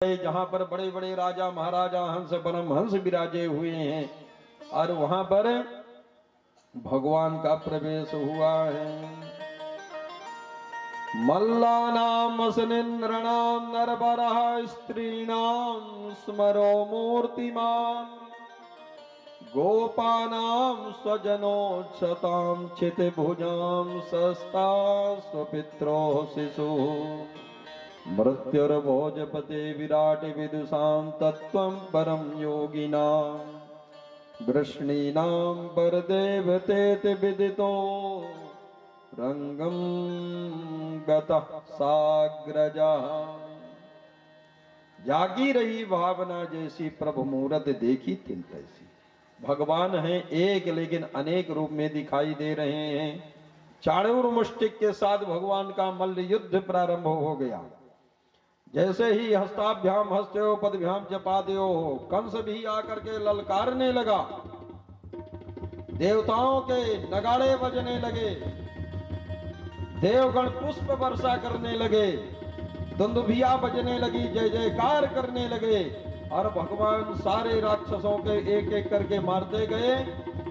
जहाँ पर बड़े बड़े राजा महाराजा हंस परम हंस विराजे हुए हैं और वहां पर भगवान का प्रवेश हुआ है। मल्लानाम असनिन्द्रणाम नरवरः स्त्रीणाम स्मरो मूर्तिमान गोपानां स्वजनोच्छतां चितभुजां सस्ता स्वपित्रो शिशु मृत्युर्भोजपते विराट विदुषां तत्त्वं परम योगिनां वृष्णीनां परदेवतेति विदितो रंगं गतः साग्रजः। जागी रही भावना जैसी प्रभु मूरत देखी तिल तैसी। भगवान हैं एक लेकिन अनेक रूप में दिखाई दे रहे हैं। चाणूर मुष्टिक के साथ भगवान का मल्ल युद्ध प्रारंभ हो गया। जैसे ही हस्ताभ्याम हस्तयो पदभ्याम चपादयो कंस भी आकर के ललकारने लगा। देवताओं के नगाड़े बजने लगे, देवगण पुष्प वर्षा करने लगे, दुंदुभिया बजने लगी, जय जयकार करने लगे और भगवान सारे राक्षसों के एक एक करके मारते गए।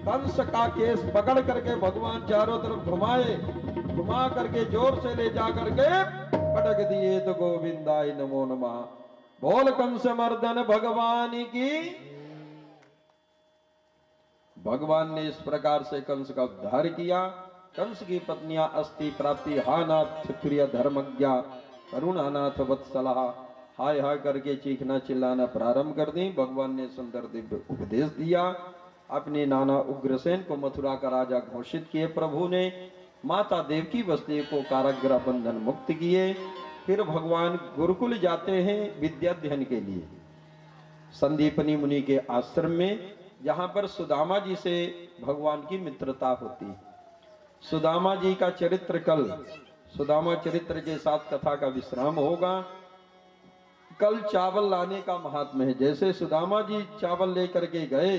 कंस का केस पकड़ करके भगवान चारों तरफ घुमाए, घुमा करके जोर से ले जा करके पटक दिए तो गोविंदाय नमो नमः। बोल कंस मर्दन भगवान की। भगवान ने इस प्रकार से कंस का उद्धार किया। कंस की पत्नियां अस्ति प्राप्ति हा नाथ प्रिय धर्मज्ञा करुणानाथ वत्सला हाय हाय करके चीखना चिल्लाना प्रारंभ कर दी। भगवान ने सुंदर दिव्य उपदेश दिया। अपने नाना उग्रसेन को मथुरा का राजा घोषित किए। प्रभु ने माता देवकी वसुदेव को कारागृह बंधन मुक्त किए। फिर भगवान गुरुकुल जाते हैं विद्या अध्ययन के लिए संदीपनी मुनि के आश्रम में, जहां पर सुदामा जी से भगवान की मित्रता होती। सुदामा जी का चरित्र कल सुदामा चरित्र के साथ कथा का विश्राम होगा। कल चावल लाने का महात्म्य है। जैसे सुदामा जी चावल लेकर के गए,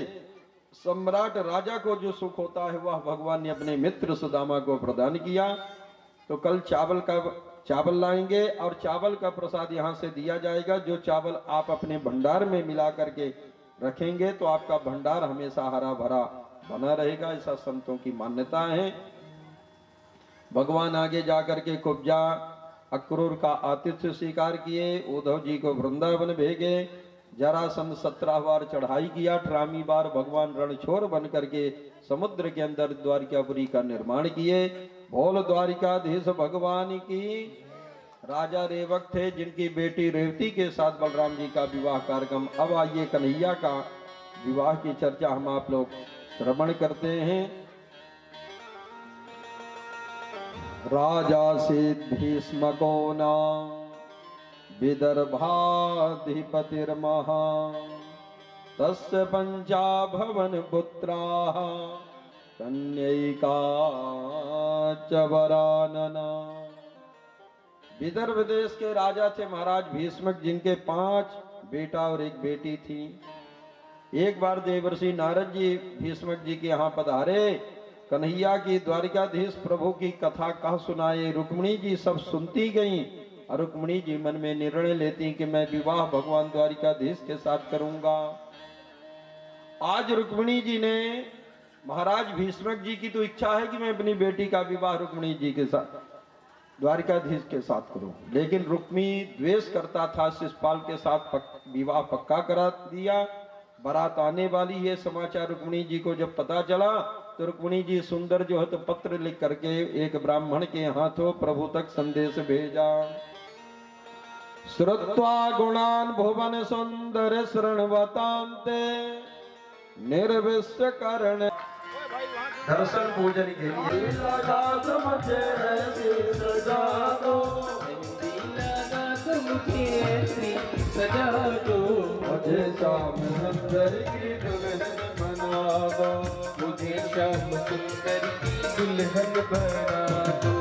सम्राट राजा को जो सुख होता है वह भगवान ने अपने मित्र सुदामा को प्रदान किया। तो कल चावल लाएंगे और चावल का प्रसाद यहाँ से दिया जाएगा। जो चावल आप अपने भंडार में मिला करके रखेंगे तो आपका भंडार हमेशा हरा भरा बना रहेगा, ऐसा संतों की मान्यता है। भगवान आगे जाकर के कुब्जा अक्रूर का आतिथ्य स्वीकार किए। उद्धव जी को वृंदावन भेजे। जरासंध 17 बार चढ़ाई किया। 18वीं बार भगवान रणछोर बन करके समुद्र के अंदर द्वारिकापुरी का निर्माण किए। बोल द्वारिकाधीश भगवान की। राजा रेवक थे जिनकी बेटी रेवती के साथ बलराम जी का विवाह कार्यक्रम। अब आइए कन्हैया का विवाह की चर्चा हम आप लोग श्रवण करते हैं। राजा से भीष्मको नाम विदर्भाधिपतिर्महा तस्य पंचा भवन पुत्राः कन्यैका च वरानना। विदर्भ देश के राजा थे महाराज भीष्मक, जिनके 5 बेटा और 1 बेटी थी। एक बार देवर्षि नारद जी भीष्मक जी के यहाँ पधारे। कन्हैया की द्वारिकाधीश प्रभु की कथा कह सुनाए। रुक्मिणी जी सब सुनती गईं और रुक्मिणी जी मन में निर्णय लेती कि मैं विवाह भगवान द्वारिकाधीश के साथ करूंगा। आज रुक्मिणी जी ने महाराज भीष्मक जी की तो इच्छा है कि मैं अपनी बेटी का विवाह रुक्मिणी जी के साथ द्वारिकाधीश के साथ करूं, लेकिन रुक्मी द्वेष करता था। शिशुपाल के साथ विवाह पक्का करा दिया। बारात आने वाली है। समाचार रुक्मिणी जी को जब पता चला तो रुक्मिणी जी सुंदर जो है तो पत्र लिख करके एक ब्राह्मण के हाथों प्रभु तक संदेश भेजा। श्रुत्वा गुणान भुवन सुंदर शृण्वतांते निर्विश्य कर्ण दर्शन पूजन के लिए सजा दो मुझे श्याम सुंदर की दुल्हन बना दो। मुझे श्याम सुंदर की दुल्हन बना दो।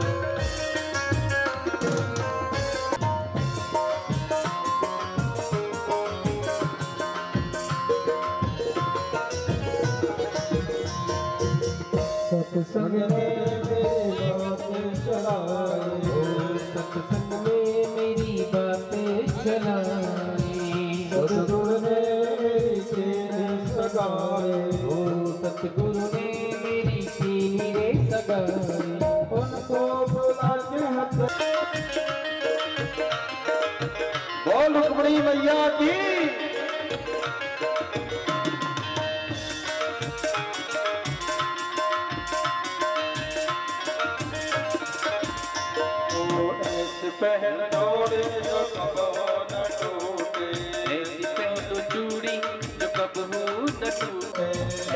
सत्संग में मेरी बातें चलाए। सतगुरु ने मेरी कीनी रे सगाई, उनको बुला के हथ बोल रुक्मणी मैया की। पहन जोड़े जो कबहू न टूटे, ऐसी पहनो चूड़ी जो कबहू न टूटे,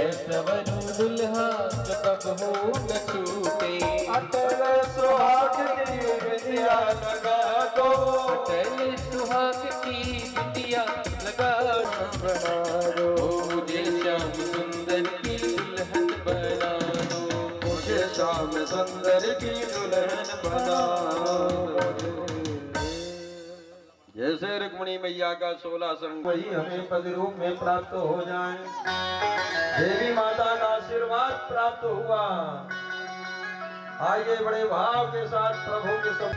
ऐसा बनूं दुल्हा जो कबहू न छूटे। अटल सुहाग की बिंदिया लगा दो, अटल सुहाग की बिंदिया लगा बना दो, मुझे श्याम सुंदर की दुल्हन बना दो, मुझे श्याम सुंदर की दुल्हन बना दो। जैसे रुक्मणी मैया का 16 संग वही हमें पद रूप में प्राप्त हो जाए। देवी माता का आशीर्वाद प्राप्त हुआ। आइए बड़े भाव के साथ प्रभु के सब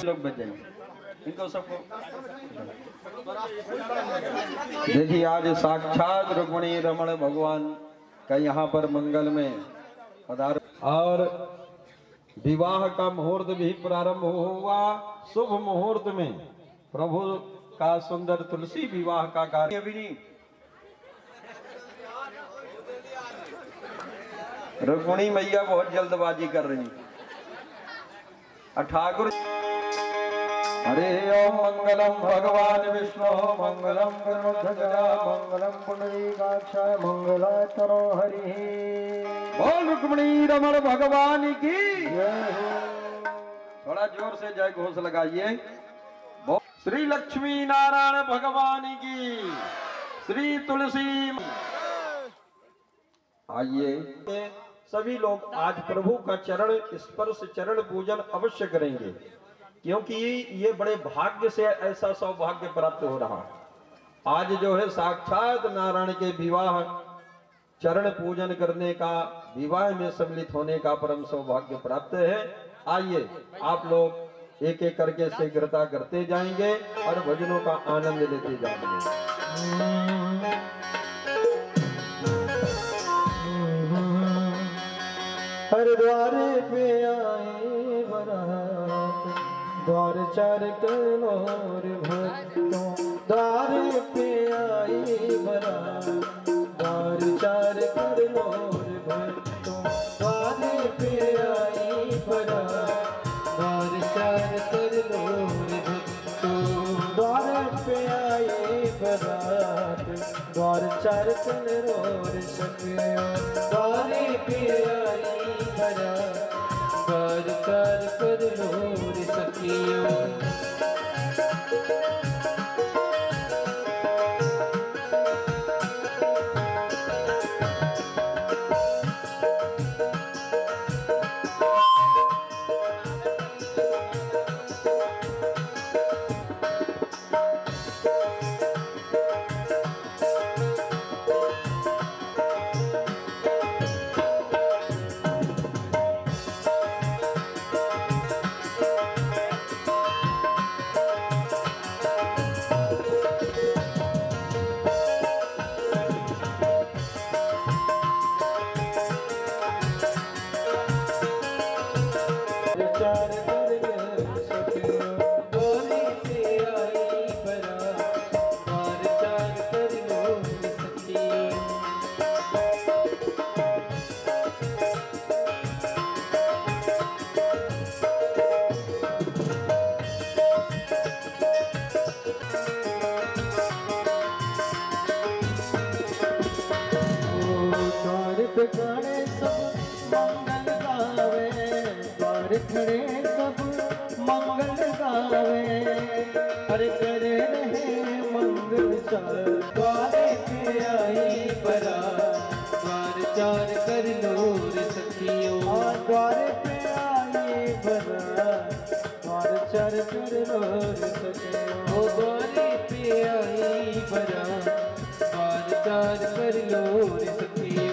लोग बच जाएंगे इनको सबको। देखिए आज साक्षात रुक्मणी रमण भगवान का यहाँ पर मंगल में पधार और विवाह का मुहूर्त भी प्रारंभ हुआ। शुभ मुहूर्त में प्रभु का सुंदर तुलसी विवाह का कार्य भी नहीं। रुक्मणी मैया बहुत जल्दबाजी कर रही। ठाकुर हरे ओम मंगलम भगवान विष्णु मंगलम गरुड़ध्वजा मंगलम पुंडरीकाक्ष मंगलाचरो हरि। बोल रुक्मणी रमण भगवान की जय हो। थोड़ा जोर से जय घोष लगाइए। श्री लक्ष्मी नारायण भगवान की, श्री तुलसी। आइए सभी लोग आज प्रभु का चरण स्पर्श चरण पूजन अवश्य करेंगे, क्योंकि ये बड़े भाग्य से ऐसा सौभाग्य प्राप्त हो रहा। आज जो है साक्षात नारायण के विवाह चरण पूजन करने का, विवाह में सम्मिलित होने का परम सौभाग्य प्राप्त है। आइए आप लोग एक एक करके शीघ्रता करते जाएंगे और भजनों का आनंद लेते जाएंगे। द्वारे पे आए बरात, द्वार चार कलोर भक्तों। द्वारे पे आए बरात, द्वार चार कलोर भक्तों। द्वारे पे आए बरात, द्वार चार कलोर भक्तों। द्वारे पे आए बरात, द्वार चार कलोर सखियों। द्वारे पे आई द्वार चार कलोर सखियों। खड़े सब मंगल गावे, द्वार खड़े सब मंगल गावे, हर करे रहे मंगल चार। द्वारे पे आई बारात, द्वार चार कर लो रे सखियों। द्वारे पे आई बारात, द्वार चार कर लो रे सखियों। द्वारे पे आई बारात, द्वार चार कर लो रे सखियों।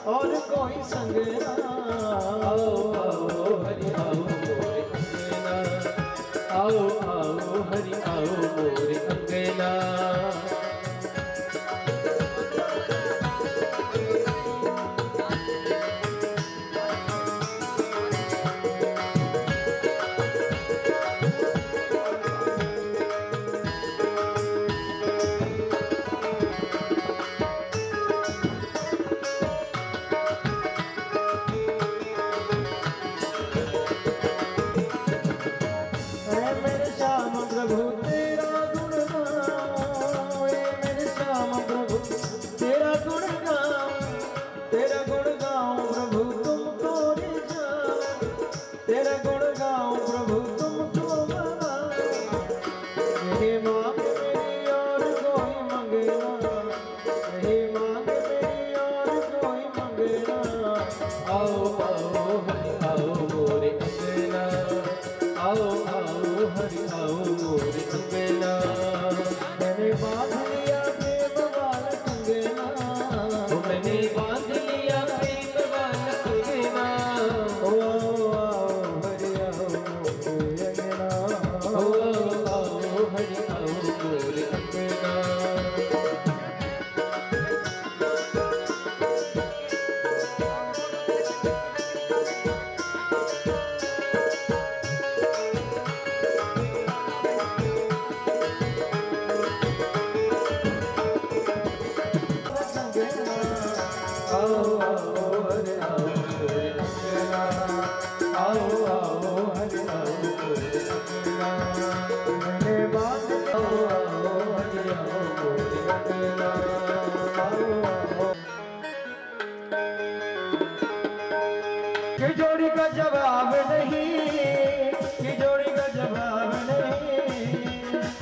और कोई संग ना। आओ आओ हरि आओ मोरे अंगना, आओ आओ हरि आओ मोरे अंगना। कि जोड़ी का जवाब नहीं, कि जोड़ी का जवाब नहीं,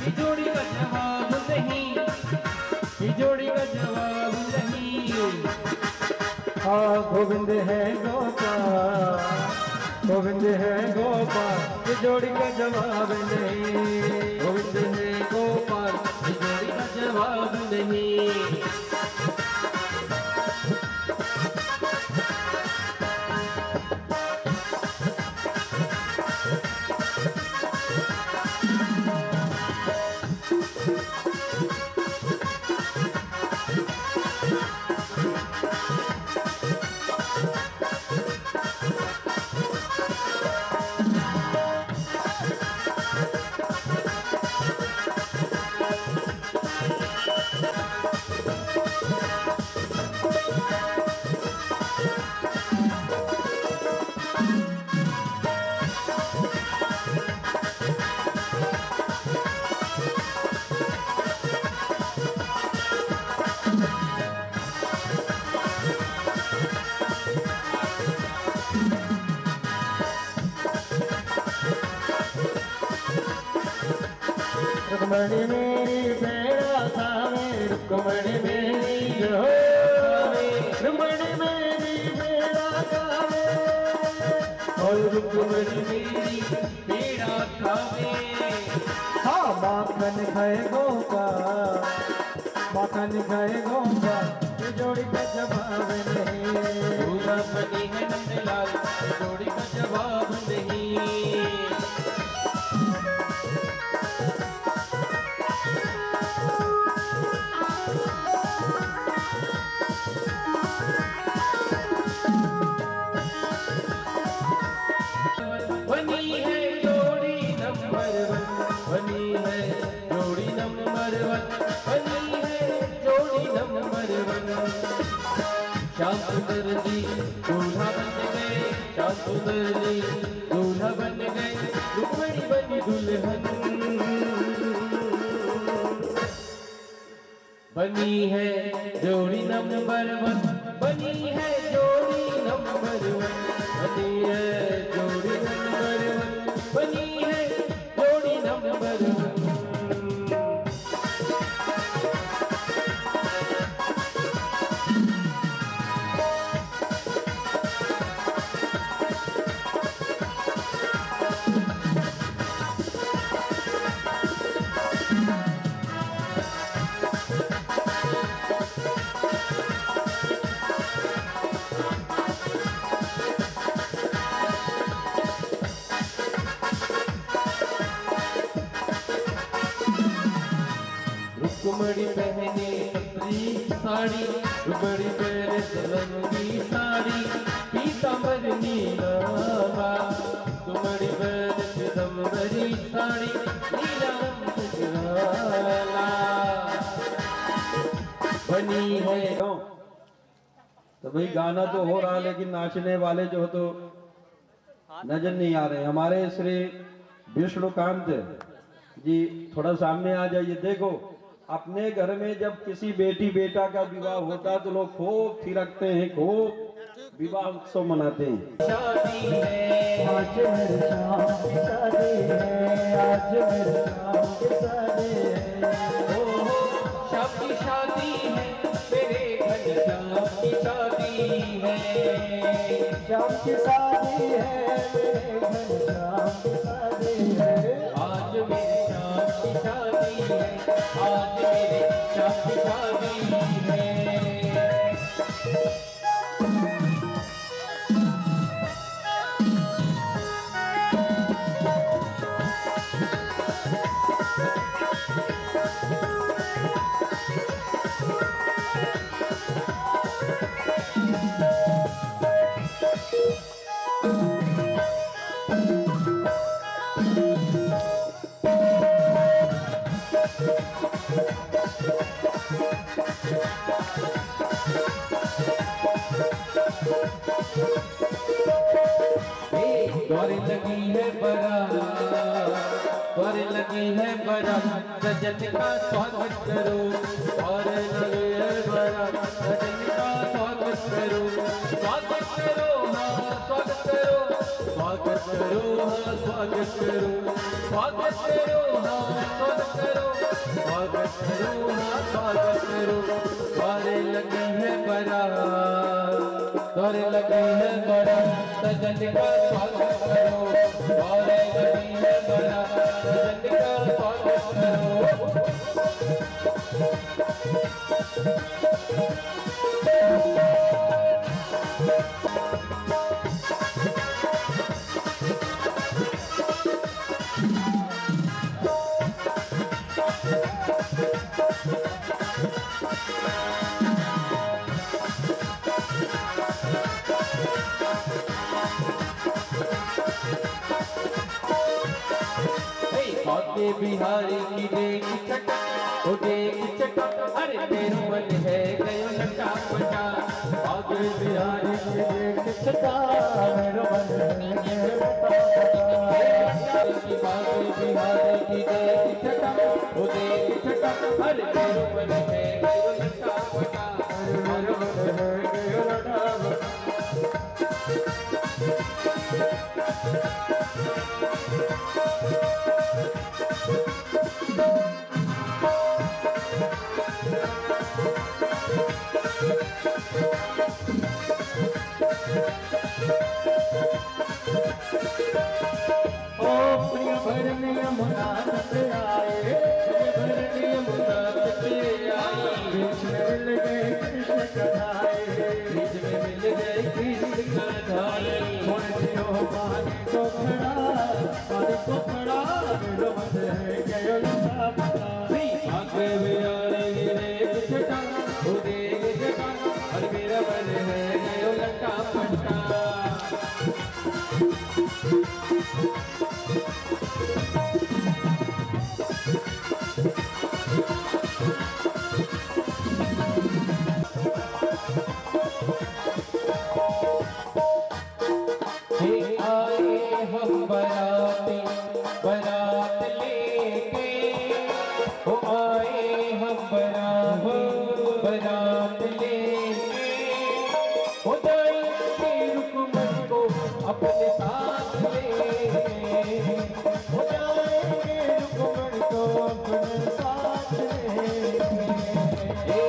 कि जोड़ी का जवाब नहीं, कि जोड़ी का जवाब नहीं। हाँ गोविंद है गोपाल, गोविंद है गोपाल, कि जोड़ी का जवाब नहीं। गोविंद है गोपाल, कि जोड़ी का जवाब नहीं। रुक्मणी मेरी बेड़ा खावे, रुक्मणी मेरी जो रुक्मणी मेरी बेड़ा खावे, और रुक्मणी मेरी बेड़ा खावे। हाँ माखन खाए गोपाल, माखन खाए गोपाल, ये जोड़ी का जवाब नहीं। पूरा बनी है नंदलाल, जोड़ी का जवाब नहीं। बनी है जोड़ी नंबर वन, बनी है जोड़ी नंबर वन, बनी है जोड़ी नंबर वन। श्याम सुंदर जी दूल्हा बन गए, श्याम सुंदर जी दूल्हा बन गए, रुक्मणी बनी दुल्हन। बनी है जोड़ी नंबर वन, बनी है जोड़ी नंबर वन, बनी है जोड़ी नंबर वन, बनी है जोड़ी नंबर वन। रुक्मणी पहने पतली साड़ी, रुक्मणी पहने रंगी साड़ी, पीतांबर नीला, रुक्मणी पहने पीतांबरी साड़ी, नीला रंग बनी है। तो भाई गाना तो हो रहा लेकिन नाचने वाले जो तो नजर नहीं आ रहे। हमारे श्री विष्णुकांत जी थोड़ा सामने आ जाइए। देखो अपने घर में जब किसी बेटी बेटा का विवाह होता है तो लोग खूब थिरकते हैं, खूब विवाह उत्सव मनाते हैं। शादी है आज मेरे शाम की शादी है, आज मेरे शाम की शादी है। ओ शाम की शादी है, मेरे घर शाम की शादी है। शाम की शादी है, मेरे घर शाम की शादी है। आज मेरे शाम की शादी है, आज मेरे शाम की शादी है। द्वारे लगी है बारात, द्वारे लगी है बारात, सजन का स्वागत करो। द्वारे लगी है बारात, सजन का स्वागत करो। स्वागत करो हाँ स्वागत करो, स्वागत करो हाँ स्वागत करो, स्वागत करो हाँ स्वागत करो, स्वागत करो हाँ स्वागत करो। द्वारे लगी है बारात, द्वारे लगी है बारात, सजन का स्वागत करो। द्वारे लगी है बारात, सजन का स्वागत करो। बाके बिहारी की देख चटा, ओ देख चटा, अरे तेरा मन है गयो लटा पटा। बाके बिहारी की देख चटा, मेरा मन है गयो लटा पटा। बाके बिहारी की देख चटा, ओ देख चटा, अरे तेरा मन है गयो लटा पटा। मेरा मन है गयो लटा पटा। ओ प्रिय भरन यमुना तट आए, भरन यमुना तट आए, बीच में मिल गए कृष्ण कन्हाए, बीच में मिल गए कृष्ण कन्हाए। जियो पानी को खड़ा, मेरे मन है गयो लता पता। आगे बिहारे गिरे छटा, उदे जटा, और मेरा मन है गयो लटा पटा। आए हम बराती बारात लेके, ओ आए हम बारात लेके, ओ जाएंगे रुकमन को अपने साथ ले, हो जाएंगे रुकमण को अपने साथ ले।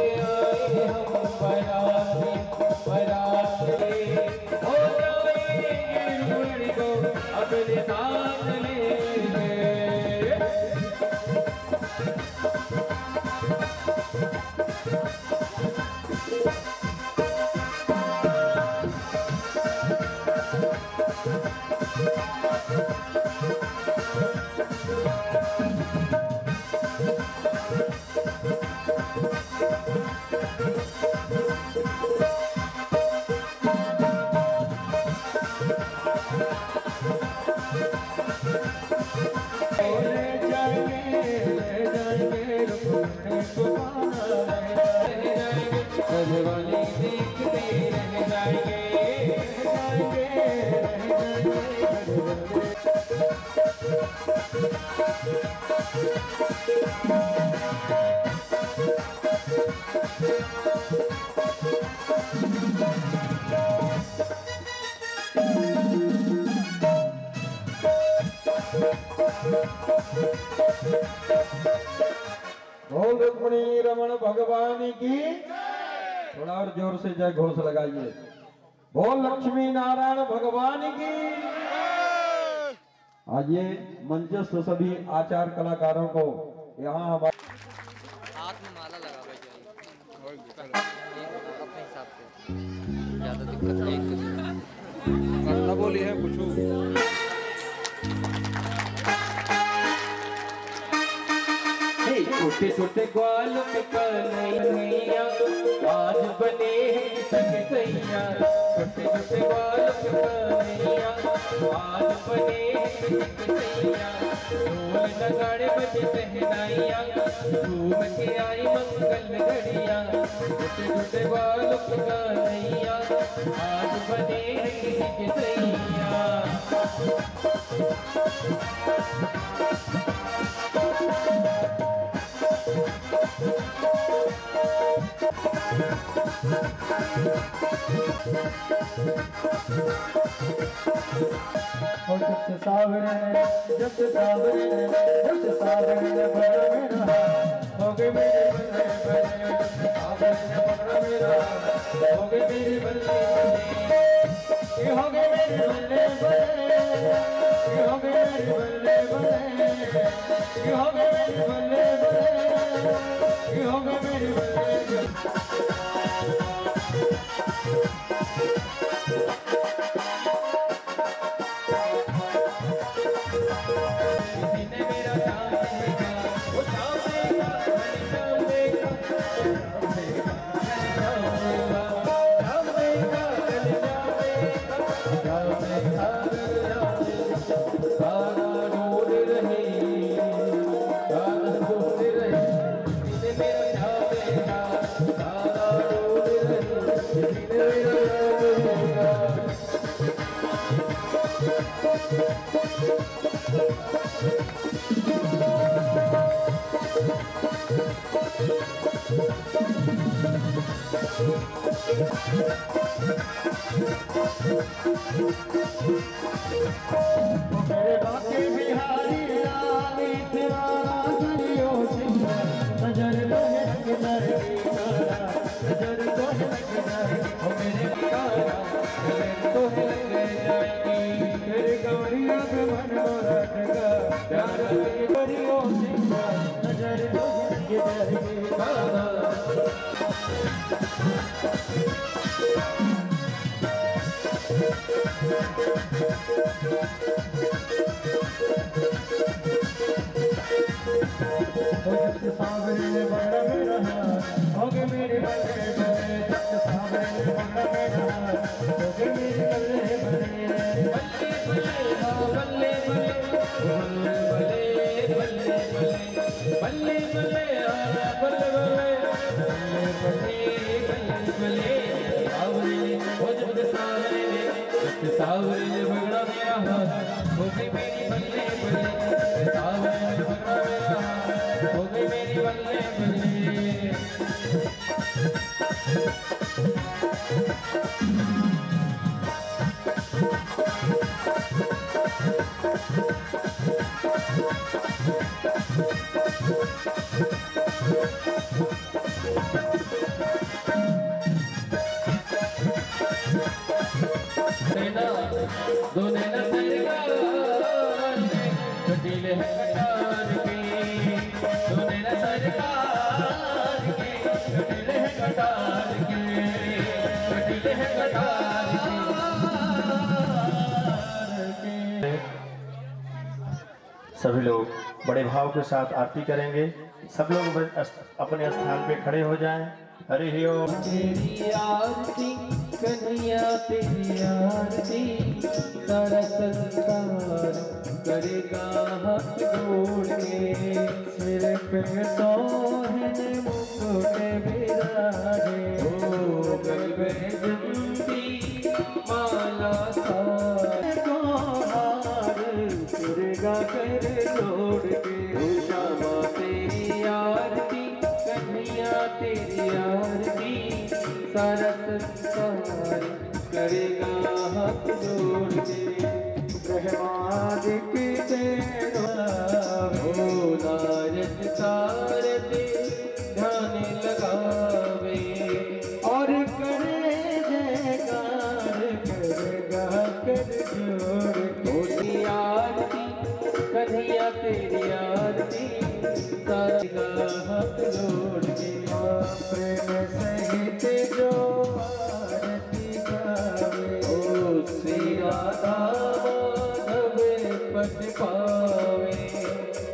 आए हम बारात ले, ओ जाएंगे रुकमन को अपने साथ ले। ले जाएंगे रुकमण को पाना है। वाली देखते रह जाएंगे। बोल रुक्मिणी रमण भगवान की। थोड़ा और जोर से जय घोष लगाइए। बोल लक्ष्मी नारायण भगवान की। आइए मंचस्थ सभी आचार कलाकारों को यहाँ हमारे हाथ में माला लगा भाई अपने हिसाब से ज्यादा दिक्कत नहीं करना बोली है कुछ छोटे छोटे ग्वालों के कन्हैया आज बने हैं सग सैया। छोटे छोटे ग्वालों के कन्हैया आज बने हैं सग सैया। ढोल नगाड़े बजे सहनाइया झूम के आई मंगल घड़िया। छोटे छोटे ग्वालों के कन्हैया आज बने हैं सग सैया। और जब से सावरे बड़ा मेरा हो गए मेरे बल्ले बल्ले। जब से सावरे बड़ा मेरा हो गए मेरे बल्ले बल्ले। ये हो गए मेरे बल्ले बल्ले। ये हो गए मेरे बल्ले बल्ले। ये हो गए मेरे बल्ले बल्ले। ये हो गए मेरे बल्ले बल्ले। मेरे बाके बिहारी लाली दीवाना करियो सिंह नजर तो है नजर नजर तो है नजर ओ मेरे कारा नजर तो है जाएगी तेरे गौरिया पे मन मोरा टका प्यार करियो सिंह नजर तो है नजर सावरे ने बड़ा मेरा होगे मेरे बल्ले बल्ले सावरे ने बड़ा मेरा होगे मेरे बल्ले बल्ले बल्ले बल्ले बल्ले बल्ले बल्ले बल्ले बल्ले सावरे ने बगड़ा मेरा हाथ हो गई मेरी बल्ले बल्ले सावरे ने बगड़ा मेरा हाथ हो गई मेरी बल्ले बल्ले दो नैना सरकार के कटीले हैं कटार के दो नैना सरकार के कटीले हैं कटार के कटीले हैं कटार के। सभी लोग बड़े भाव के साथ आरती करेंगे। सब लोग अपने स्थान पे खड़े हो जाएं। हरि ओम। तेरी आरती कन्हैया तेरी आरती सारा संसार करेगा हाथ जोड़ के सिर पे सोहन मुकुट बिराजे ओ गल में जंती माला सार को हार सुरगा कर जोड़ के श्यामा तेरी आरती कन्हैया तेरी आरती सारा संसार करेगा हाथ जोड़ के ब्रह्मादिक तेरो ओ नारद तारद ध्यान लगावे और करे जयकार करेगा कर जोड़ के तेरी आरती कन्हैया तेरी आरती करेगा हाथ जोड़ के प्रेम सहित जो आरती गावे ओ श्री राधा माधव पद पावे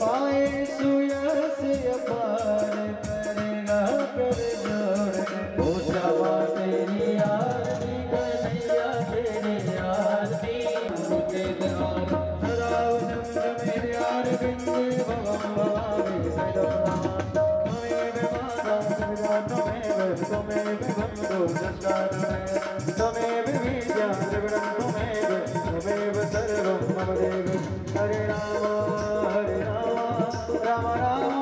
पाए सुयस अपार करेगा कर जोड़ के ओ श्यामा तेरी आरती कन्हैया तेरी आरती के द्वार सदावचंद्र मेरे अरविंदे भवम भवामि सदना त्वमेव माता पिता त्वमेव बन्धु दशकारणे त्वमेव विद्या द्रविणं त्वमेव सर्वं मम देव हरे राम राम राम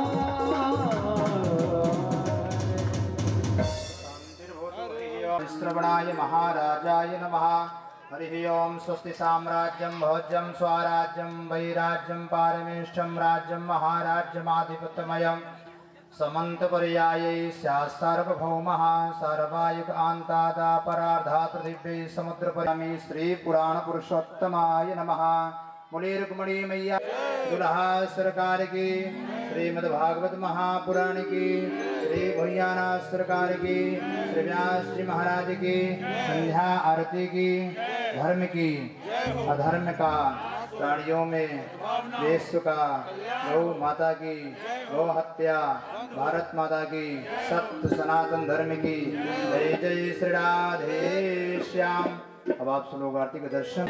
श्रवणाय महाराजाय नमः। हरि ओम। स्वस्ति साम्राज्यं भोज्यं स्वराज्यं वैराज्यं पारमेष्ठं राज्यं महाराज्यमाधिपत्यमयं समन्तपर्यायै स्यात् सार्वभौमः सर्वायुग आन्तादा परार्धात् पृथिव्यै समुद्रपरियामि। श्री पुराण पुरुषोत्तमाय नमः। मुनि रुक्मणी मैया दुल्हा सरकार की, श्रीमद्भागवत महापुराण की, श्री भैयानाथ सरकार की, श्री व्यास जी महाराज की संध्या आरती की, धर्म की अधर्म का, प्राणियों में देश का, गौ माता की गौ हत्या, भारत माता की सत्य सनातन धर्म की जय जय श्री राधे श्याम। अब आप सब लोग आरती का दर्शन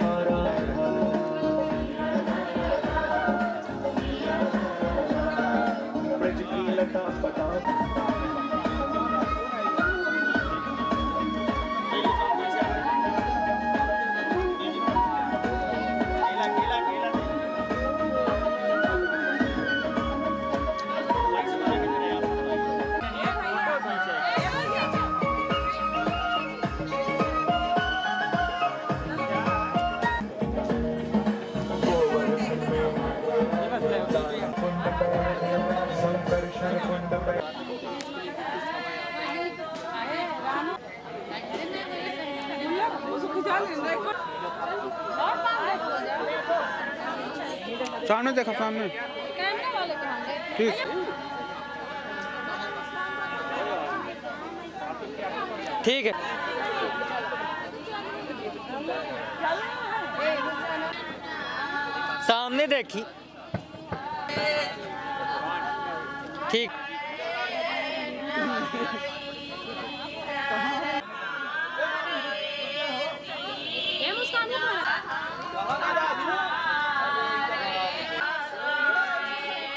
मंडप है। सामने देखो, सामने ठीक। ठीक है। सामने देखी। ठीक।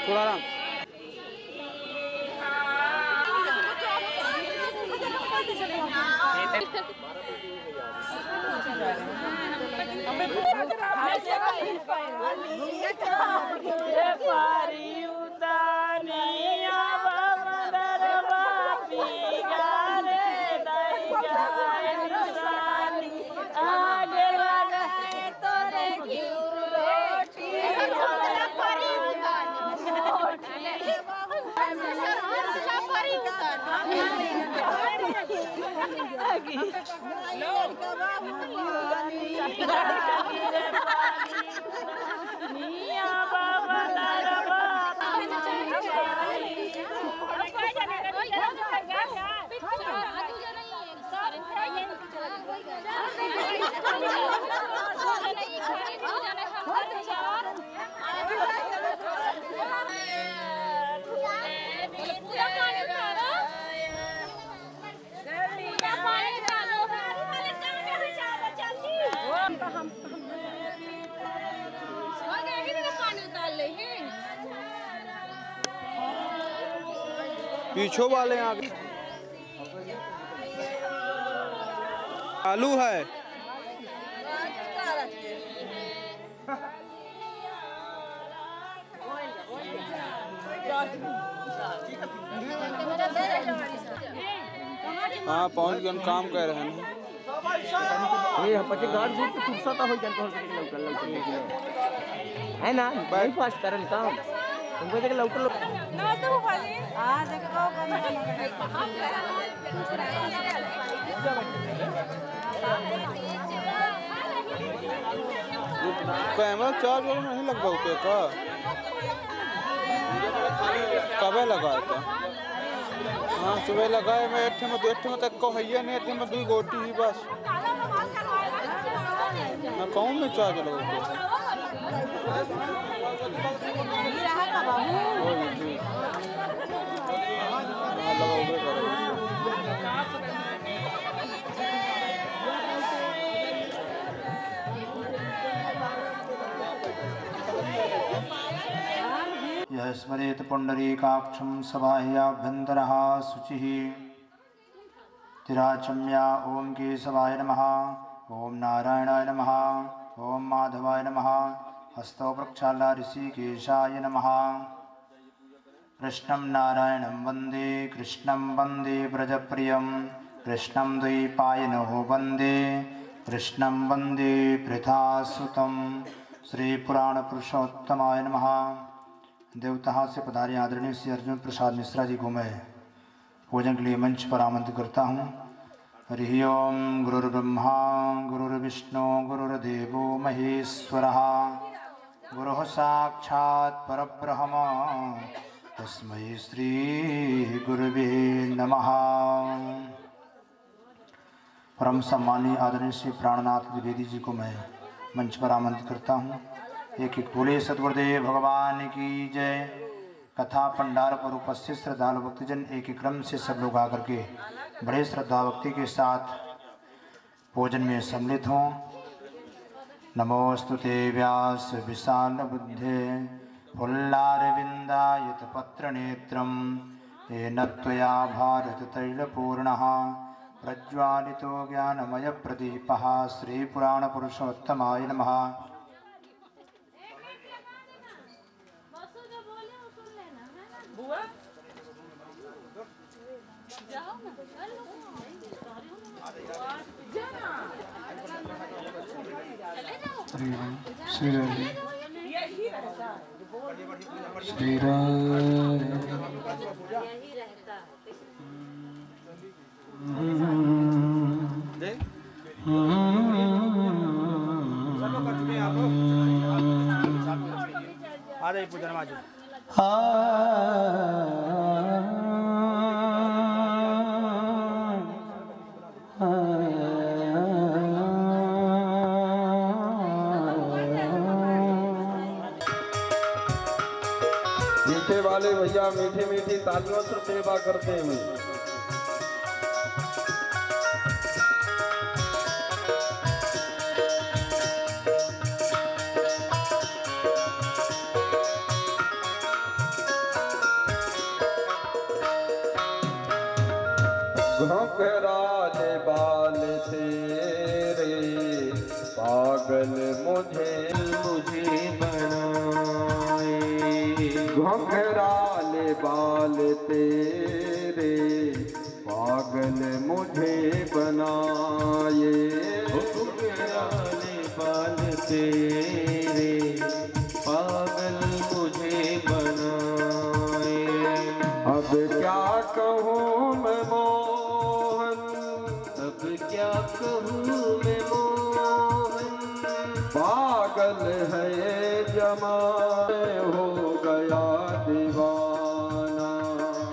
थोड़ा आराम। पीछो वाले आगे आलू है। हाँ पहुंच गए, हम काम कर रहे हैं। ये पचे गाड़ दूर तो फुर्सत हो जाए तो है ना, भाई फास्ट करन काम तुमको देख लौकर नमस्ते भोपाली। हां देखो कैमरा चार्ज नहीं लगवा होते का? कब लगाया था? हाँ सुबह लगाए। मैं एठे में तक को है नहीं, एठे में 2 गोटी ही बस। मैं कौन में चार्ज लगाते यः स्मरेत पुण्डरीकाक्षं सबाह्याभ्यन्तरः शुचिः तिराचम्या ओम केशवाय नमः, ओम नारायणाय नमः, ओम माधवाय नमः, हस्तौ प्रक्षाला ऋषिकेशाय नमः। कृष्णं नारायणं वन्दे, कृष्णं वन्दे व्रजप्रियं, कृष्णं द्वैपायनो वन्दे, कृष्णं वन्दे पृथासुतं। श्री पुराण पुरुषोत्तमाय नमः। देवता से पधारे आदरणीय श्री अर्जुन प्रसाद मिश्रा जी को मैं भोजन के लिए मंच पर आमंत्रित करता हूँ। हरि ओम। गुरुर्ब्रह्मा गुरुर्विष्णु गुरुर्देवो महेश्वरः, गुरुः साक्षात् परब्रह्म तस्मै श्री गुरुवे नमः। परम सम्मानीय आदरणीय श्री प्राणनाथ द्विवेदी जी को मैं मंच पर आमंत्रित करता हूँ। एक बोले सद्गुरुदेव भगवान की जय। कथा पंडाल पर उपस्थित श्रद्धालु भक्तजन एक क्रम से सब लोग आकर के बड़े श्रद्धा भक्ति के साथ भोजन में सम्मिलित हों। नमोस्तुते व्यास विशाल बुद्धे फुल्लारविंदायत पत्र नेत्रम येन त्वया भारत तैलपूर्णः प्रज्वालितो ज्ञानमय प्रदीपः। श्री पुराण पुरुषोत्तमाय नमः। श्री राम आ जाइए पूजन माजी। पीछे वाले भैया मीठी मीठी तालियों से सेवा करते हुए घोंघराले बाल तेरे पागल मुझे बनाए। घोंघराले बाल तेरे पागल मुझे बनाए। घोंघराले बाल तेरे पागल मुझे बनाए। अब क्या कहूँ मैं मोहन, अब क्या कहूँ मैं मोहन, पागल है जमाने हो गया दीवाना।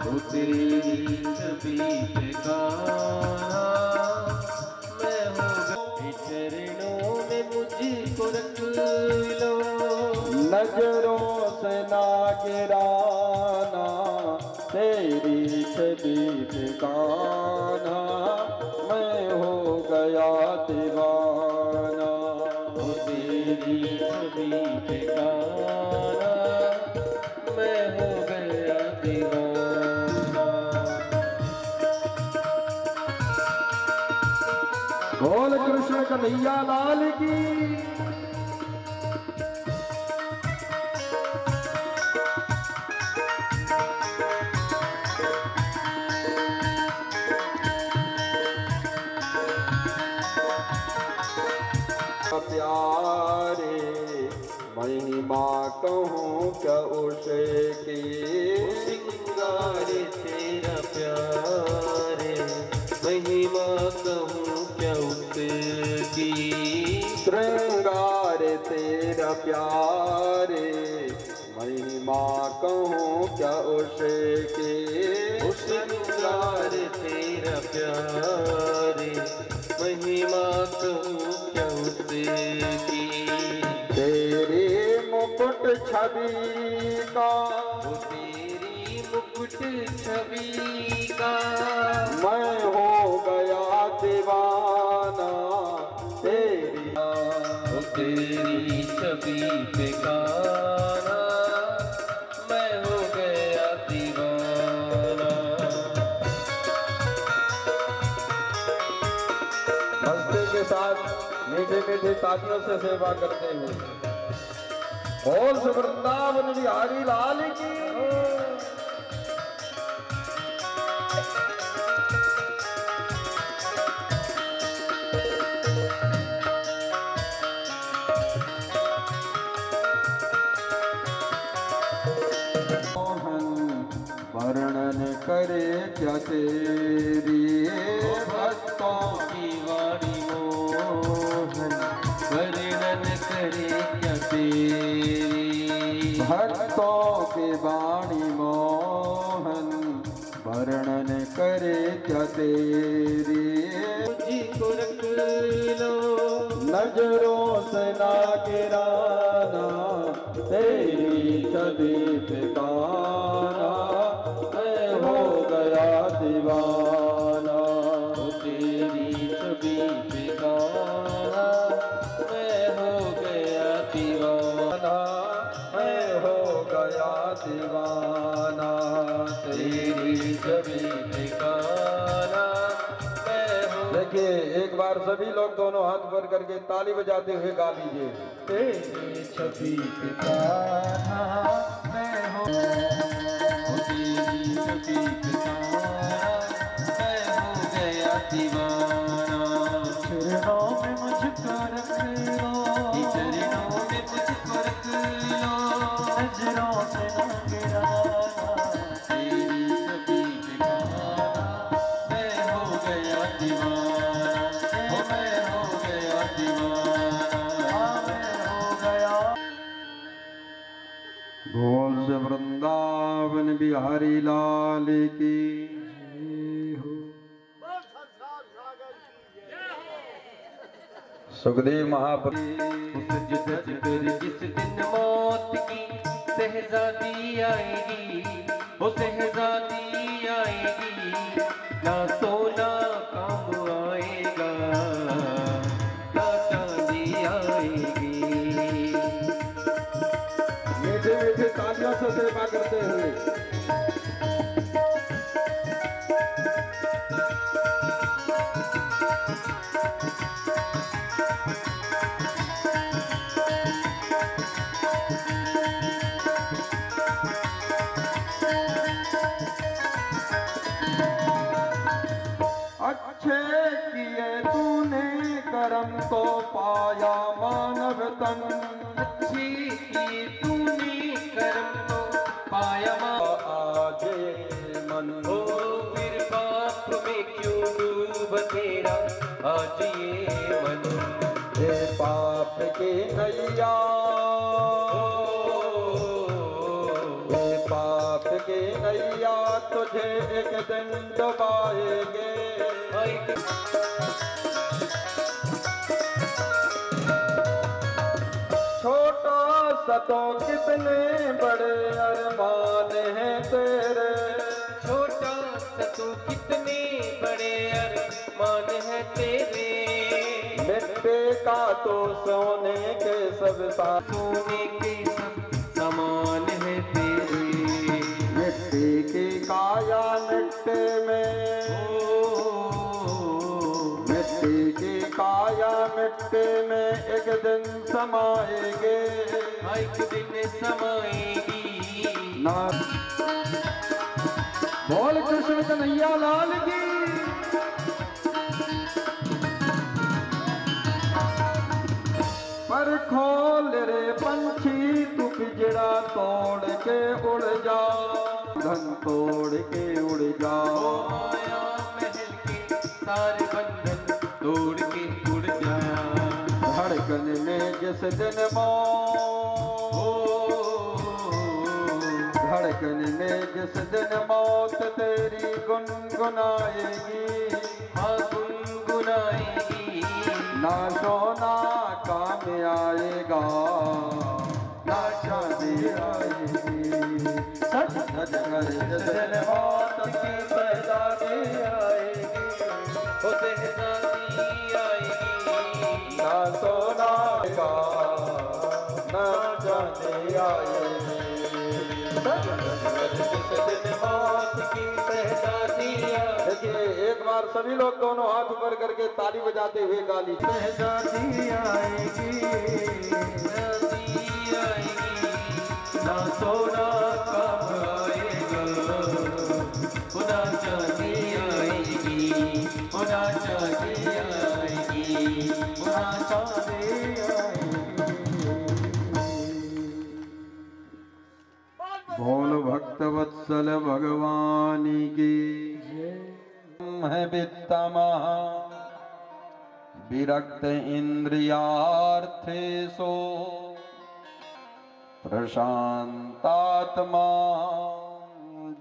तो तेरी छवि पे गाना मैं हो गया। चरणों में मुझको रख लो, नजरों से ना गिराना। तेरी छवि पे गाना मैं हो गया दीवाना। ओ तेरी छवि पे गाना मैं हो गया दीवाना। बोल कृष्ण कन्हैया लाल की। प्यारे महिमा कहूँ क्या उसकी, सिंगार तेरा प्यारे महिमा कहूँ क्या उसकी। श्रृंगार तेरा प्यारे महिमा कहूँ क्या उसकी। श्रृंगार तेरा प्यारे महिमा कहूँ क्या उसकी। तेरी मुकुट छवि का, तेरी मुकुट छवि का मैं हो गया दीवाना। तेरी छवि पे गाना मैं हो गया दीवाना। मस्ती के साथ मीठे मीठे तालियों से सेवा करते हुए बोल से वृंदावन बिहारी लाल की। मोहन वर्णन करे क्या तेरी भक्तों की वाणी। मोहन वर्णन करे क्या तेरी भक्तों की वाणी। मोहन वर्णन करे क्या तेरी। मुझको रख लो, नजरों से ना गिराना। तेरी छवि पे गाना मैं हो गया दीवाना। तेरी छवि पे गाना मैं हो गया दीवाना। मैं हो गया दीवाना। तेरी छवि पे गाना मैं हो। देखिए एक बार सभी लोग दोनों हाथ भर करके ताली बजाते हुए गा लीजिए। तेरी छवि पे गाना मैं हो। तेरी छवि पे गाना मैं हो गया दीवाना। चरणों में मुझको रख लो, चरणों में मुझको रख लो, नजरों से ना गिराना। तेरी छवि सुखदेव महापुरुष उस जुदत कर जिस दिन मौत की शहजादी आएगी, वो शहजादी आएगी, ना सोना काम आएगा, ना चांदी आएगी। मीठे मीठे तालियों से सेवा करते हुए अच्छे किए तूने कर्म को पाया मानव तन, अच्छी की तूने कर्म को पाया आज मन हो, फिर पाप में क्यों डूब तेरा आज ये मन। हे पाप के नैया, हे पाप के नैया तुझे एक दिन डुबाएंगे। छोटा सा तो कितने बड़े अरमान हैं तेरे, छोटा सा तू कितने बड़े अरमान है तेरे, मिट्टी का तो सोने के सब सोने के सब समान है तेरे। मिट्टी की काया मिट्टी में, मिट्टी की काया मिट्टी में एक दिन समाएंगे, एक दिन समाएगी। ना बोल कृष्ण कन्हैया लाल की। पर खोल रे पंछी तू पिंजरा तोड़ के उड़ जा, धन तोड़ के उड़ जा। माया महल के सारे बंधन तोड़ के उड़ जा। धड़कन में जिस दिन मौत, धड़कन में जिस दिन मौत तेरी गुनगुनाएगी, हाँ गुनगुनाएगी। ना सोना काम आएगा, ना चांदी आएगी। सच सच कर जिस दिन मौत की शहजादी आएगी, वो शहजादी आएगी, ना सोना का ना चांदी आएगी। सच सच कर जिस दिन मौत की शहजादी आएगी। देखिए एक बार सभी लोग दोनों हाथ ऊपर करके ताली बजाते हुए गाली। शहजादी आएगी, शहजादी आएगी, ना सोना काम आएगा, खुदा चांदी आएगी, खुदा चांदी आएगी, खुदा चांदी आएगी। बोल भक्त वत्सल भगवान की है वित्तमा विरक्त इंद्रियार्थेषु प्रशांतात्मा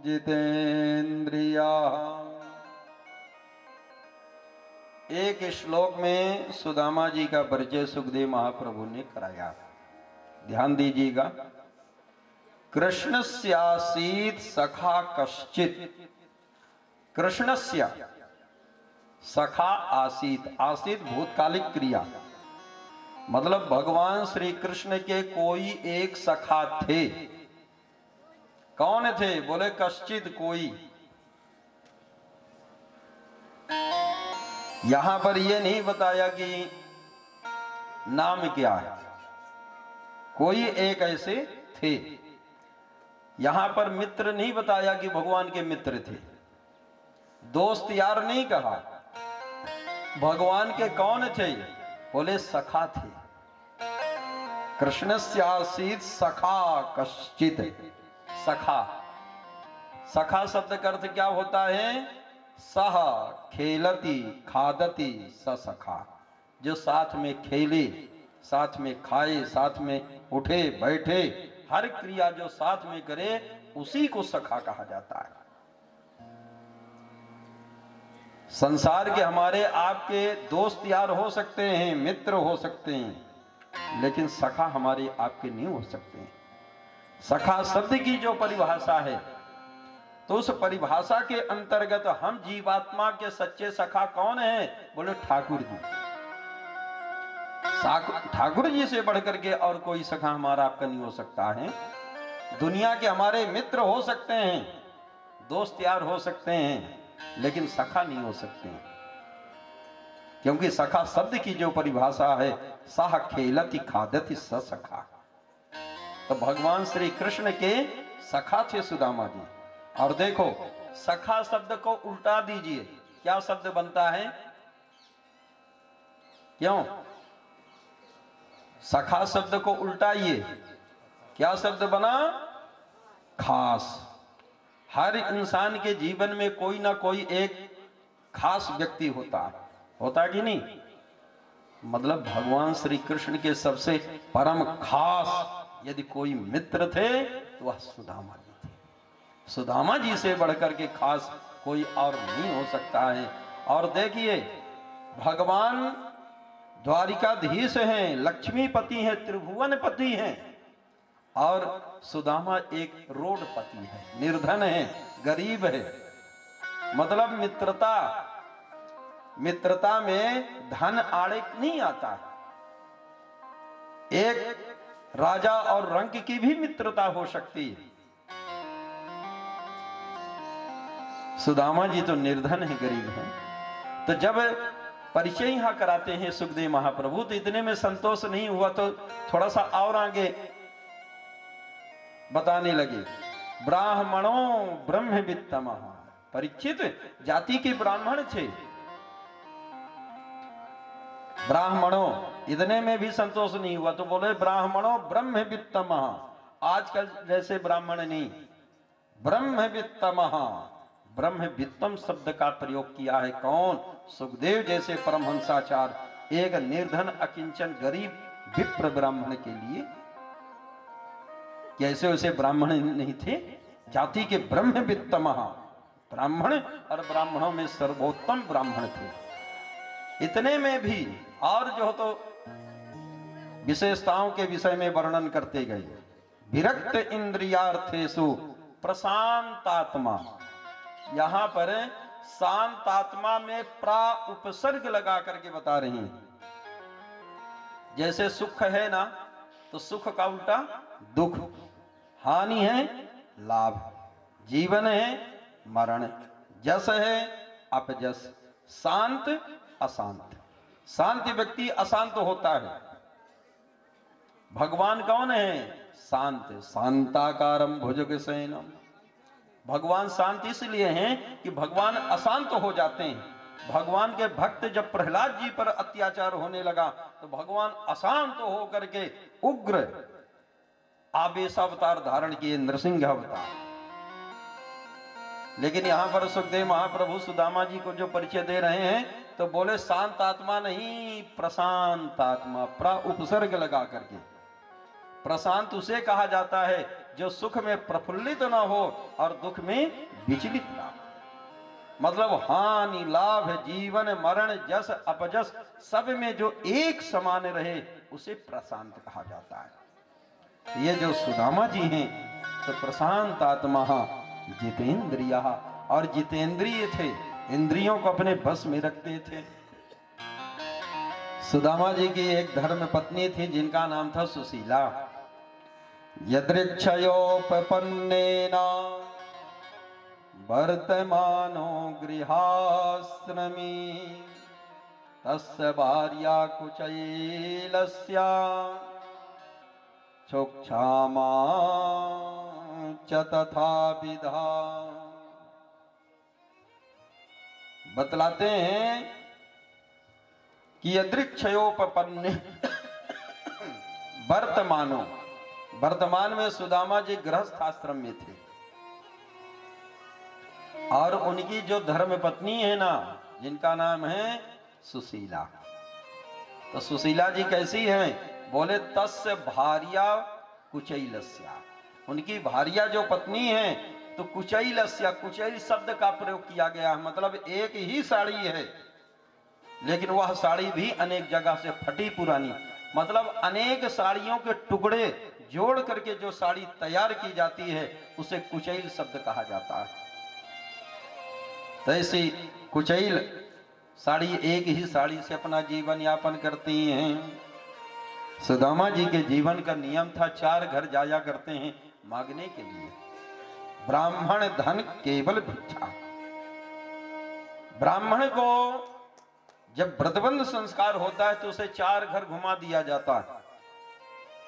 जितेंद्रिया। एक श्लोक में सुदामा जी का परिचय सुखदेव महाप्रभु ने कराया, ध्यान दीजिएगा। कृष्णस्यासीत सखा कश्चित, कृष्णस्य सखा आसीत, आसीत भूतकालिक क्रिया, मतलब भगवान श्री कृष्ण के कोई एक सखा थे। कौन थे? बोले कश्चित कोई। यहां पर यह नहीं बताया कि नाम क्या है, कोई एक ऐसे थे। यहां पर मित्र नहीं बताया कि भगवान के मित्र थे, दोस्त यार नहीं कहा। भगवान के कौन थे? बोले सखा थे। कृष्णस्यासीत सखा कश्चित, सखा। सखा शब्द का अर्थ क्या होता है? सह खेलती खादती स सखा, जो साथ में खेले, साथ में खाए, साथ में उठे बैठे, हर क्रिया जो साथ में करे उसी को सखा कहा जाता है। संसार के हमारे आपके दोस्त यार हो सकते हैं, मित्र हो सकते हैं, लेकिन सखा हमारे आपके नहीं हो सकते हैं। सखा शब्द की जो परिभाषा है, तो उस परिभाषा के अंतर्गत हम जीवात्मा के सच्चे सखा कौन है? बोले ठाकुर जी। ठाकुर जी से बढ़कर के और कोई सखा हमारा आपका नहीं हो सकता है। दुनिया के हमारे मित्र हो सकते हैं, दोस्त यार हो सकते हैं, लेकिन सखा नहीं हो सकते हैं। क्योंकि सखा शब्द की जो परिभाषा है, साह खेलति खादति स सखा। तो भगवान श्री कृष्ण के सखा थे सुदामा जी। और देखो, सखा शब्द को उल्टा दीजिए, क्या शब्द बनता है? क्यों? सखा शब्द को उल्टाइए, क्या शब्द बना? खास। हर इंसान के जीवन में कोई ना कोई एक खास व्यक्ति होता है कि नहीं? मतलब भगवान श्री कृष्ण के सबसे परम खास यदि कोई मित्र थे तो वह सुदामा जी थे। सुदामा जी से बढ़कर के खास कोई और नहीं हो सकता है। और देखिए, भगवान द्वारिकाधीश हैं, लक्ष्मीपति हैं, त्रिभुवनपति हैं, और सुदामा एक रोडपति है, निर्धन है, गरीब है। मतलब मित्रता में धन आड़े नहीं आता है। एक राजा और रंक की भी मित्रता हो सकती है। सुदामा जी तो निर्धन है, गरीब है। तो जब परिचय यहां कराते हैं सुखदेव महाप्रभु, तो इतने में संतोष नहीं हुआ, तो थोड़ा सा और आगे बताने लगे। ब्राह्मणों ब्रह्मवित्तमः, परीक्षित जाति के ब्राह्मण थे। ब्राह्मणों, इतने में भी संतोष नहीं हुआ, तो बोले ब्राह्मणों ब्रह्मवित्तमः। आजकल जैसे ब्राह्मण नहीं, ब्रह्मवित्तमः। ब्रह्मवित्तम शब्द का प्रयोग किया है कौन? सुखदेव जैसे परमहंसाचार्य एक निर्धन अकिंचन गरीब विप्र ब्राह्मण के लिए। कैसे वैसे ब्राह्मण नहीं थे, जाति के ब्रह्मवित्तमः, ब्राह्मण और ब्राह्मणों में सर्वोत्तम ब्राह्मण थे। इतने में भी और जो तो विशेषताओं के विषय में वर्णन करते गए। विरक्त इंद्रियार्थेषु प्रशांतात्मा, यहां पर शांतात्मा में प्रा उपसर्ग लगा करके बता रही हैं। जैसे सुख है ना, तो सुख का उल्टा दुख, हानि है लाभ, जीवन है मरण, जस है अपजस, शांत अशांत। शांत व्यक्ति अशांत होता है। भगवान कौन है? शांत। शांताकारम भुजगशयनम। भगवान शांत इसलिए हैं कि भगवान अशांत हो जाते हैं। भगवान के भक्त जब प्रहलाद जी पर अत्याचार होने लगा, तो भगवान अशांत होकर के उग्र आवेशावतार धारण किए, नृसिंह अवतार। लेकिन यहां पर सुखदेव महाप्रभु सुदामा जी को जो परिचय दे रहे हैं, तो बोले शांत आत्मा नहीं, प्रशांत आत्मा, प्रा उपसर्ग लगा करके। प्रशांत उसे कहा जाता है जो सुख में प्रफुल्लित न हो और दुख में विचलित ना हो। मतलब हानि लाभ, जीवन मरण, जस अपजस, सब में जो एक समान रहे, उसे प्रशांत कहा जाता है। ये जो सुदामा जी हैं, तो प्रशांत आत्मा जितेंद्रिया, और जितेंद्रिय थे, इंद्रियों को अपने बस में रखते थे। सुदामा जी की एक धर्म पत्नी थी जिनका नाम था सुशीला। यदृक्षयोपपन्नेन वर्तमानो गृहाश्रमी, तस्य भार्या कुचैलस्य चोक्षामा च तथा विधा। बतलाते हैं कि यदृक्षयोपपन्ने वर्तमानो, वर्तमान में सुदामा जी गृहस्थ आश्रम में थे, और उनकी जो धर्म पत्नी है ना, जिनका नाम है सुशीला। तो सुशीला जी कैसी हैं? बोले तस्य भार्या कुचैलस्या, उनकी भार्या जो पत्नी है, तो तो कुचैलस्य, कुचैल शब्द का प्रयोग किया गया है, मतलब एक ही साड़ी है लेकिन वह साड़ी भी अनेक जगह से फटी पुरानी, मतलब अनेक साड़ियों के टुकड़े जोड़ करके जो साड़ी तैयार की जाती है उसे कुचैल शब्द कहा जाता है। तो ऐसी कुचैल साड़ी, एक ही साड़ी से अपना जीवन यापन करती हैं। सुदामा जी के जीवन का नियम था, 4 घर जाया करते हैं मांगने के लिए। ब्राह्मण धन केवल भिक्षा। ब्राह्मण को जब व्रतबंध संस्कार होता है तो उसे 4 घर घुमा दिया जाता है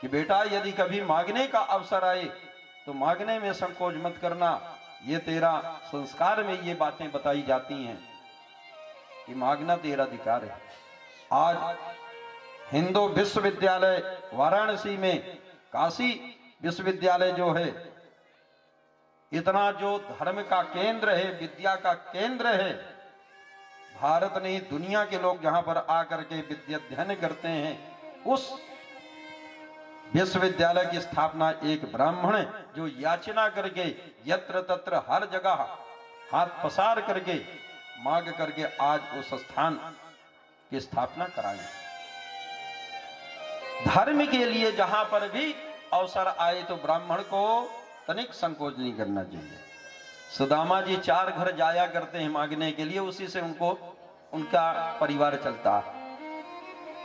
कि बेटा यदि कभी मांगने का अवसर आए तो मांगने में संकोच मत करना। ये तेरा संस्कार में ये बातें बताई जाती हैं कि मांगना तेरा अधिकार है। आज हिंदू विश्वविद्यालय वाराणसी में, काशी विश्वविद्यालय जो है, इतना जो धर्म का केंद्र है, विद्या का केंद्र है, भारत नहीं दुनिया के लोग जहां पर आकर के विद्या अध्ययन करते हैं, उस विश्वविद्यालय की स्थापना एक ब्राह्मण जो याचना करके यत्र तत्र हर जगह हाथ पसार करके मांग करके आज उस स्थान की स्थापना कराई। धर्म के लिए जहां पर भी अवसर आए तो ब्राह्मण को तनिक संकोच नहीं करना चाहिए। सुदामा जी 4 घर जाया करते हैं मांगने के लिए, उसी से उनका परिवार चलता है।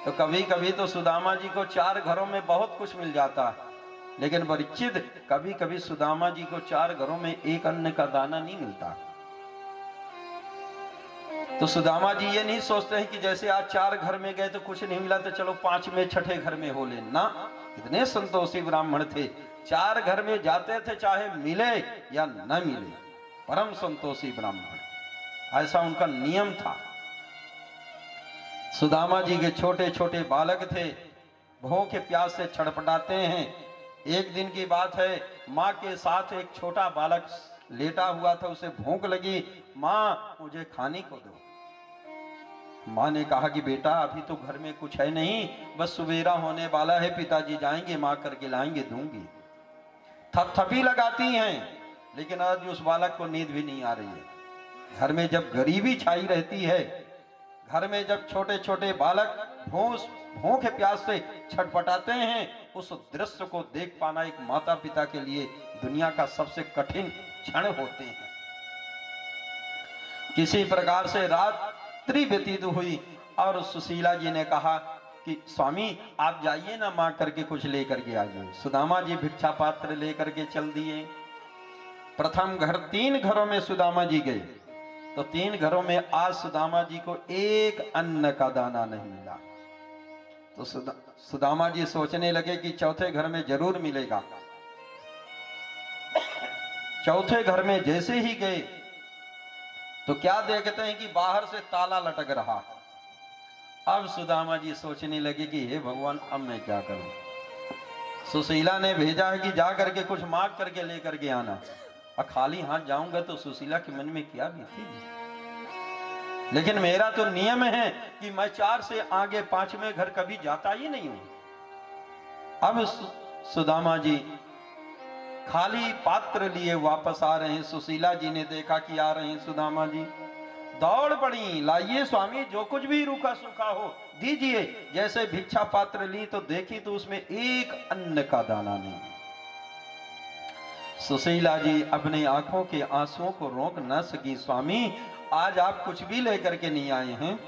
तो कभी कभी तो सुदामा जी को 4 घरों में बहुत कुछ मिल जाता है, लेकिन परीक्षित कभी कभी सुदामा जी को 4 घरों में एक अन्न का दाना नहीं मिलता। तो सुदामा जी ये नहीं सोचते हैं कि जैसे आज 4 घर में गए तो कुछ नहीं मिला तो चलो 5 में 6ठे घर में हो ले ना। इतने संतोषी ब्राह्मण थे, 4 घर में जाते थे चाहे मिले या न मिले, परम संतोषी ब्राह्मण, ऐसा उनका नियम था। सुदामा जी के छोटे छोटे बालक थे, भूखे प्यास से छटपटाते हैं। एक दिन की बात है, माँ के साथ एक छोटा बालक लेटा हुआ था, उसे भूख लगी, माँ मुझे खाने को दो। माँ ने कहा कि बेटा अभी तो घर में कुछ है नहीं, बस सवेरा होने वाला है, पिताजी जाएंगे माँ करके लाएंगे दूंगी। थपथपी लगाती हैं, लेकिन आज उस बालक को नींद भी नहीं आ रही है। घर में जब गरीबी छाई रहती है, घर में जब छोटे छोटे बालक भूखे प्यास से छटपटाते हैं, उस दृश्य को देख पाना एक माता पिता के लिए दुनिया का सबसे कठिन क्षण होते हैं। किसी प्रकार से रात्रि व्यतीत हुई और सुशीला जी ने कहा कि स्वामी आप जाइए ना, मां करके कुछ लेकर के आइए। सुदामा जी भिक्षा पात्र लेकर के चल दिए। प्रथम घर, 3 घरों में सुदामा जी गए तो 3 घरों में आज सुदामा जी को एक अन्न का दाना नहीं मिला। तो सुदामा जी सोचने लगे कि चौथे घर में जरूर मिलेगा। चौथे घर में जैसे ही गए तो क्या देखते हैं कि बाहर से ताला लटक रहा। अब सुदामा जी सोचने लगे कि हे भगवान अब मैं क्या करूं। सुशीला ने भेजा है कि जा करके कुछ मांग करके लेकर के आना। और खाली हाथ जाऊंगा तो सुशीला के मन में क्या बीतेगी। लेकिन मेरा तो नियम है कि मैं 4 से आगे 5वें घर कभी जाता ही नहीं हूं। अब सुदामा जी खाली पात्र लिए वापस आ रहे हैं। सुशीला जी ने देखा कि आ रहे हैं सुदामा जी, दौड़ पड़ी, लाइए स्वामी जो कुछ भी रूखा सूखा हो दीजिए। जैसे भिक्षा पात्र ली तो देखी तो उसमें एक अन्न का दाना नहीं। सुशीला जी अपनी आंखों के आंसुओं को रोक न सकी। स्वामी आज आप कुछ भी लेकर के नहीं आए हैं।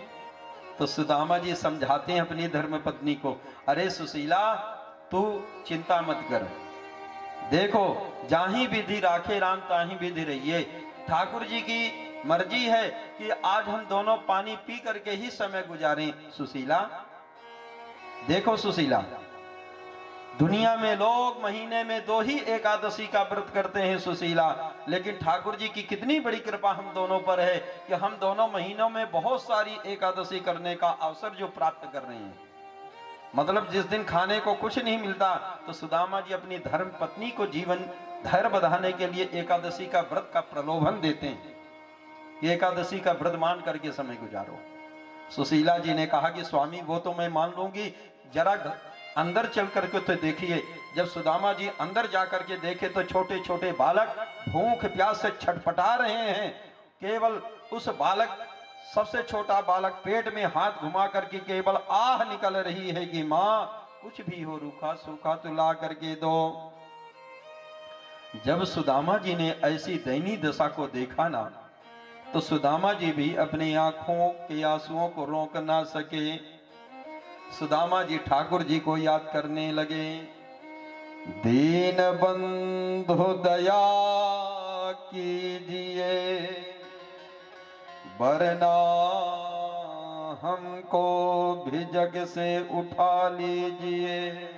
तो सुदामा जी समझाते हैं अपनी धर्मपत्नी को, अरे सुशीला तू चिंता मत कर, देखो जाही विधि राखे राम ताही विधि रहिए। ठाकुर जी की मर्जी है कि आज हम दोनों पानी पी करके ही समय गुजारें। सुशीला देखो सुशीला, दुनिया में लोग महीने में 2 ही एकादशी का व्रत करते हैं सुशीला, लेकिन ठाकुर जी की कितनी बड़ी कृपा हम दोनों पर है कि हम दोनों महीनों में बहुत सारी एकादशी करने का अवसर जो प्राप्त कर रहे हैं। मतलब जिस दिन खाने को कुछ नहीं मिलता तो सुदामा जी अपनी धर्म पत्नी को जीवन धैर्य बढ़ाने के लिए एकादशी का व्रत का प्रलोभन देते हैं कि एकादशी का व्रत मान करके समय गुजारो। सुशीला जी ने कहा कि स्वामी वो तो मैं मान लूंगी, जरा अंदर चल करके तो देखिए। जब सुदामा जी अंदर जा करके देखे तो छोटे छोटे बालक भूख प्यास से छटपटा रहे हैं, केवल उस बालक, सबसे छोटा बालक पेट में हाथ घुमा करके केवल आह निकल रही है कि मां कुछ भी हो, रूखा सूखा तो ला करके दो। जब सुदामा जी ने ऐसी दयनीय दशा को देखा ना, तो सुदामा जी भी अपनी आंखों के आंसुओं को रोक ना सके। सुदामा जी ठाकुर जी को याद करने लगे। दीन बंधु दया कीजिए, वरना हमको भी जग से उठा लीजिए।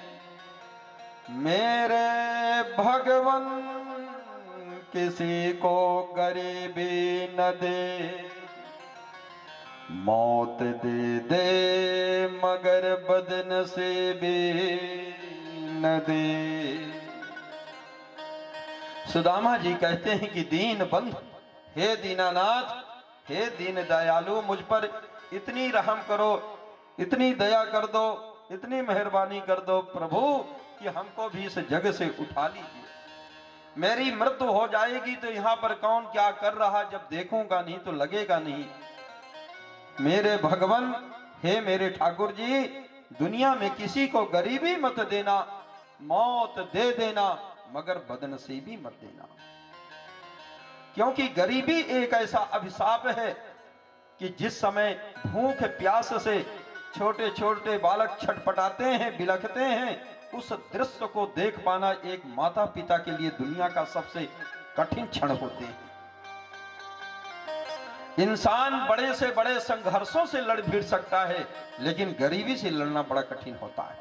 मेरे भगवन किसी को गरीबी न दे, मौत दे दे मगर बदनसीबी न दे। सुदामा जी कहते हैं कि दीन बंधु, हे दीनानाथ, हे दीन दयालु, मुझ पर इतनी रहम करो, इतनी दया कर दो, इतनी मेहरबानी कर दो प्रभु कि हमको भी इस जग से उठा लीजिए। मेरी मृत्यु हो जाएगी तो यहाँ पर कौन क्या कर रहा जब देखूंगा नहीं तो लगेगा नहीं। मेरे भगवान, हे मेरे ठाकुर जी, दुनिया में किसी को गरीबी मत देना, मौत दे देना, मगर बदनसीबी मत देना। क्योंकि गरीबी एक ऐसा अभिशाप है कि जिस समय भूख प्यास से छोटे छोटे बालक छटपटाते हैं, बिलखते हैं, उस दृश्य को देख पाना एक माता पिता के लिए दुनिया का सबसे कठिन क्षण होते हैं। इंसान बड़े से बड़े संघर्षों से लड़ भिड़ सकता है, लेकिन गरीबी से लड़ना बड़ा कठिन होता है।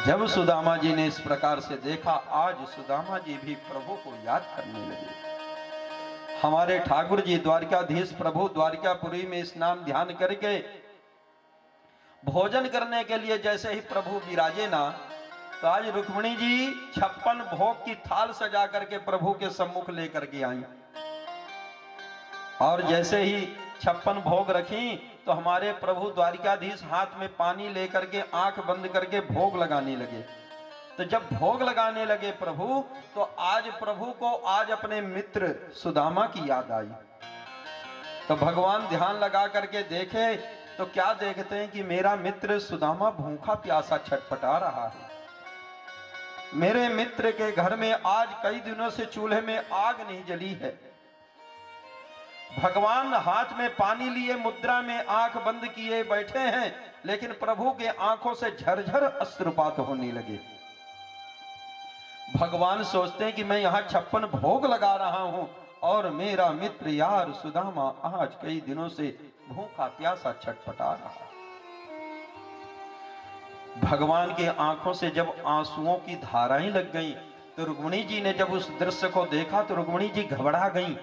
जब सुदामा जी ने इस प्रकार से देखा, आज सुदामा जी भी प्रभु को याद करने लगे। हमारे ठाकुर जी द्वारकाधीश प्रभु द्वारकापुरी में स्नान ध्यान करके भोजन करने के लिए जैसे ही प्रभु विराजे ना, तो आज रुक्मिणी जी 56 भोग की थाल सजा करके प्रभु के सम्मुख लेकर के आई। और जैसे ही 56 भोग रखी तो हमारे प्रभु द्वारिकाधीश हाथ में पानी लेकर के आंख बंद करके भोग लगाने लगे। तो जब भोग लगाने लगे प्रभु, तो आज प्रभु को आज अपने मित्र सुदामा की याद आई। तो भगवान ध्यान लगा करके देखे तो क्या देखते हैं कि मेरा मित्र सुदामा भूखा प्यासा छटपटा रहा है। मेरे मित्र के घर में आज कई दिनों से चूल्हे में आग नहीं जली है। भगवान हाथ में पानी लिए मुद्रा में आंख बंद किए बैठे हैं, लेकिन प्रभु के आंखों से झरझर अश्रुपात होने लगे। भगवान सोचते हैं कि मैं यहाँ 56 भोग लगा रहा हूं और मेरा मित्र यार सुदामा आज कई दिनों से भूखा प्यासा छटपटा रहा है। भगवान के आंखों से जब आंसुओं की धाराएं लग गईं, तो रुक्मिणी जी ने जब उस दृश्य को देखा तो रुक्मिणी जी घबरा गईं।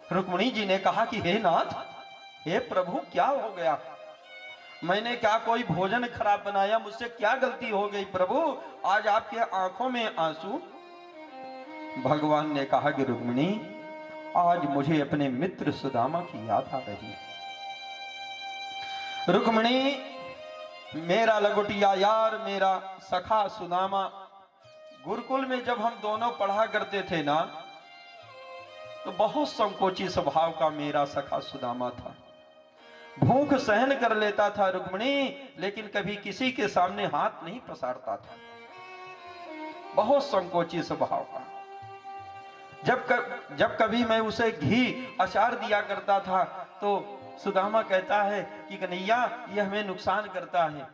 रुक्मिणी जी ने कहा कि हे नाथ, हे प्रभु, क्या हो गया? मैंने क्या कोई भोजन खराब बनाया? मुझसे क्या गलती हो गई प्रभु, आज आपके आंखों में आंसू? भगवान ने कहा कि रुक्मिणी, आज मुझे अपने मित्र सुदामा की याद आ रही है। रुक्मिणी, मेरा लगोटिया यार, मेरा सखा सुदामा, गुरुकुल में जब हम दोनों पढ़ा करते थे ना, तो बहुत संकोची स्वभाव का मेरा सखा सुदामा था। भूख सहन कर लेता था रुक्मिणी, लेकिन कभी किसी के सामने हाथ नहीं पसारता था। बहुत संकोची स्वभाव का। जब कभी मैं उसे घी अचार दिया करता था तो सुदामा कहता है कि कन्हैया, ये हमें नुकसान करता है।